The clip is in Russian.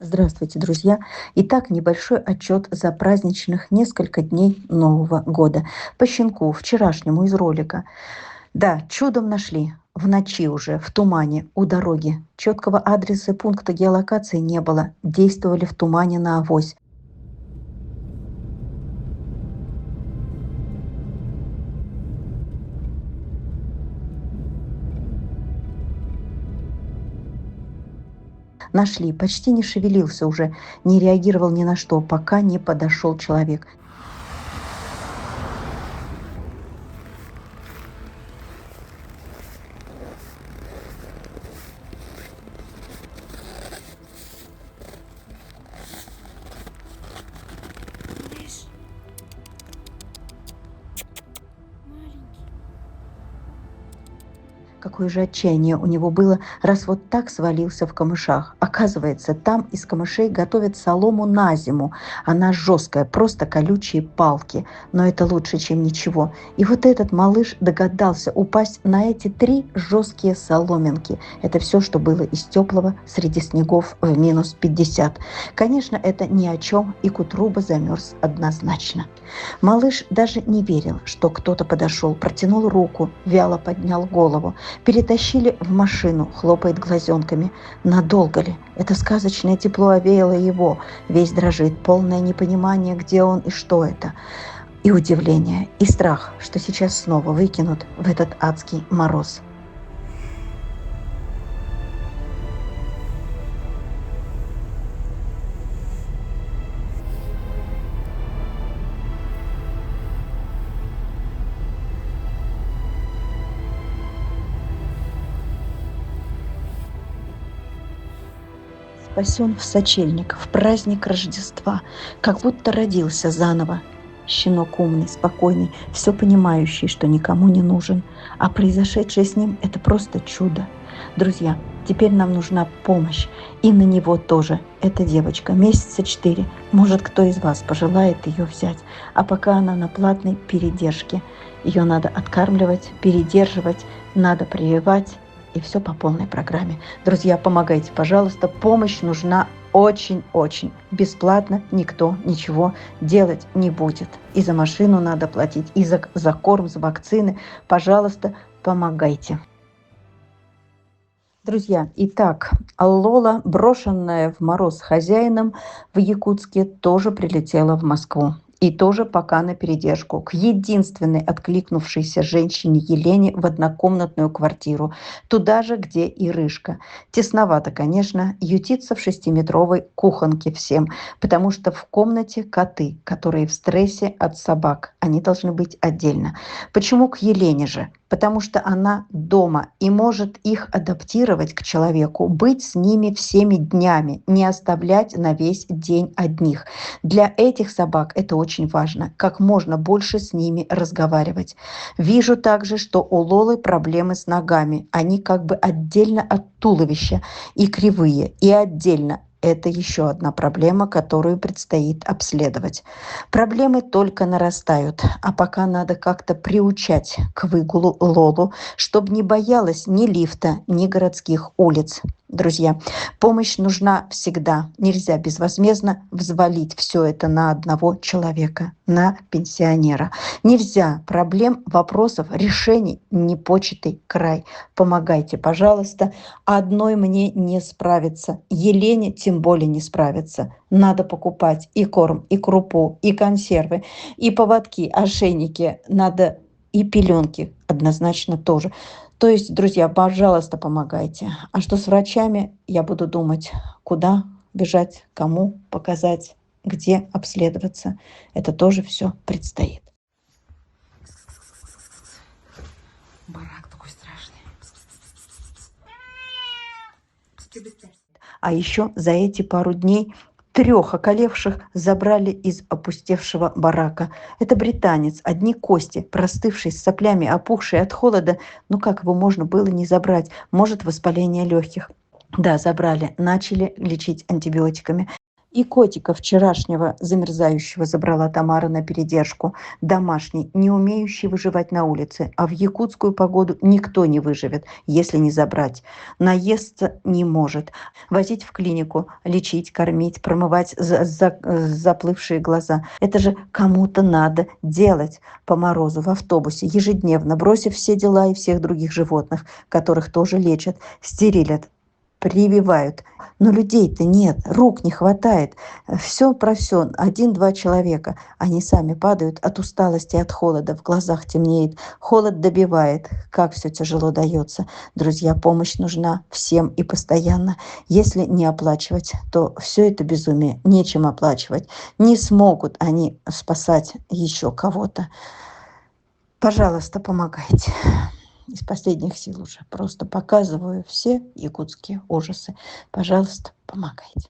Здравствуйте, друзья! Итак, небольшой отчет за праздничных несколько дней Нового года. По щенку, вчерашнему из ролика. Да, чудом нашли. В ночи уже, в тумане, у дороги. Четкого адреса и пункта геолокации не было. Действовали в тумане на авось. Нашли, почти не шевелился уже, не реагировал ни на что, пока не подошел человек. Малыш, маленький. Какое же отчаяние у него было, раз вот так свалился в камышах. Оказывается, там из камышей готовят солому на зиму. Она жесткая, просто колючие палки. Но это лучше, чем ничего. И вот этот малыш догадался упасть на эти 3 жесткие соломинки. Это все, что было из теплого среди снегов в -50. Конечно, это ни о чем, и к утру бы замерз однозначно. Малыш даже не верил, что кто-то подошел, протянул руку, вяло поднял голову. Перетащили в машину, хлопает глазенками. Надолго ли? Это сказочное тепло овеяло его. Весь дрожит, полное непонимание, где он и что это. И удивление, и страх, что сейчас снова выкинут в этот адский мороз. Спасен в сочельник, в праздник Рождества, как будто родился заново. Щенок умный, спокойный, все понимающий, что никому не нужен. А произошедшее с ним – это просто чудо. Друзья, теперь нам нужна помощь. И на него тоже. Эта девочка, месяца 4. Может, кто из вас пожелает ее взять. А пока она на платной передержке. Ее надо откармливать, передерживать, надо прививать. И все по полной программе. Друзья, помогайте, пожалуйста. Помощь нужна очень-очень. Бесплатно никто ничего делать не будет. И за машину надо платить, и за корм, за вакцины. Пожалуйста, помогайте. Друзья, итак, Лола, брошенная в мороз хозяином в Якутске, тоже прилетела в Москву. И тоже пока на передержку к единственной откликнувшейся женщине Елене в однокомнатную квартиру. Туда же, где и Рыжка. Тесновато, конечно, ютиться в 6-метровой кухонке всем, потому что в комнате коты, которые в стрессе от собак. Они должны быть отдельно. Почему к Елене же? Потому что она дома и может их адаптировать к человеку, быть с ними всеми днями, не оставлять на весь день одних. Для этих собак это очень важно, как можно больше с ними разговаривать. Вижу также, что у Лолы проблемы с ногами. Они как бы отдельно от туловища и кривые, и отдельно. Это еще одна проблема, которую предстоит обследовать. Проблемы только нарастают, а пока надо как-то приучать к выгулу Лолу, чтобы не боялась ни лифта, ни городских улиц. Друзья, помощь нужна всегда. Нельзя безвозмездно взвалить все это на одного человека, на пенсионера. Нельзя проблем, вопросов, решений непочатый край. Помогайте, пожалуйста. Одной мне не справиться. Елене тем более не справиться. Надо покупать и корм, и крупу, и консервы, и поводки, ошейники. Надо и пеленки однозначно тоже. То есть, друзья, пожалуйста, помогайте. А что с врачами, я буду думать, куда бежать, кому показать, где обследоваться. Это тоже все предстоит. Барак такой страшный. А еще за эти пару дней 3 околевших забрали из опустевшего барака. Это британец, одни кости, простывший, с соплями, опухший от холода. Ну как его можно было не забрать? Может, воспаление легких. Да, забрали, начали лечить антибиотиками. И котика вчерашнего замерзающего забрала Тамара на передержку. Домашний, не умеющий выживать на улице. А в якутскую погоду никто не выживет, если не забрать. Наесться не может. Возить в клинику, лечить, кормить, промывать заплывшие глаза. Это же кому-то надо делать по морозу в автобусе ежедневно, бросив все дела и всех других животных, которых тоже лечат, стерилят, прививают. Но людей-то нет, рук не хватает. Все про все. Один-два человека. Они сами падают от усталости, от холода. В глазах темнеет. Холод добивает. Как все тяжело дается. Друзья, помощь нужна всем и постоянно. Если не оплачивать, то все это безумие нечем оплачивать. Не смогут они спасать еще кого-то. Пожалуйста, помогайте. Из последних сил уже просто показываю все якутские ужасы. Пожалуйста, помогайте.